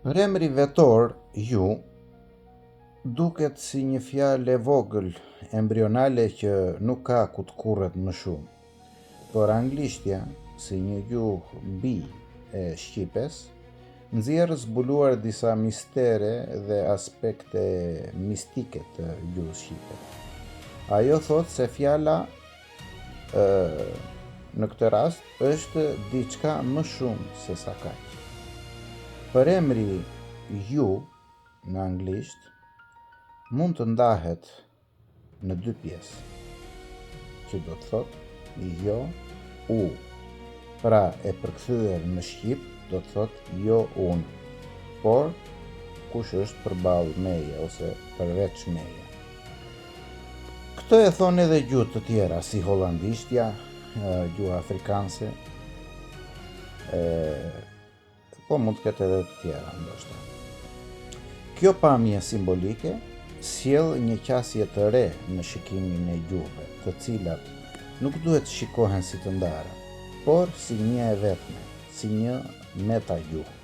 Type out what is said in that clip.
Për emri vetor, ju, duket si një fjalë e vogël, embrionale që nuk ka ku të kurret më shumë. Por anglishtja, si një gjuhë mbi e shqipes, nxjerr zbuluar disa mistere dhe aspekte mistike të gjuhës shqipe. Ajo thot se fjala në këtë rast është diçka më shumë se sa kaq. Për emri ju në anglisht mund të ndahet në dy pjesë, që do të thot jo u. Pra e përkthyer në shqip do të thot jo unë, por kush është përballë meje ose përveç meje. Këtë e thonë edhe gjuhë të tjera si hollandishtja, gjuha afrikanse, po mund të ketë edhe të tjera ndoshta. Kjo pamje simbolike sjell një qasje të re në shikimin e gjuhëve, të cilat nuk duhet shikohen si të ndara, por si një e vetme, si një meta gjuhë.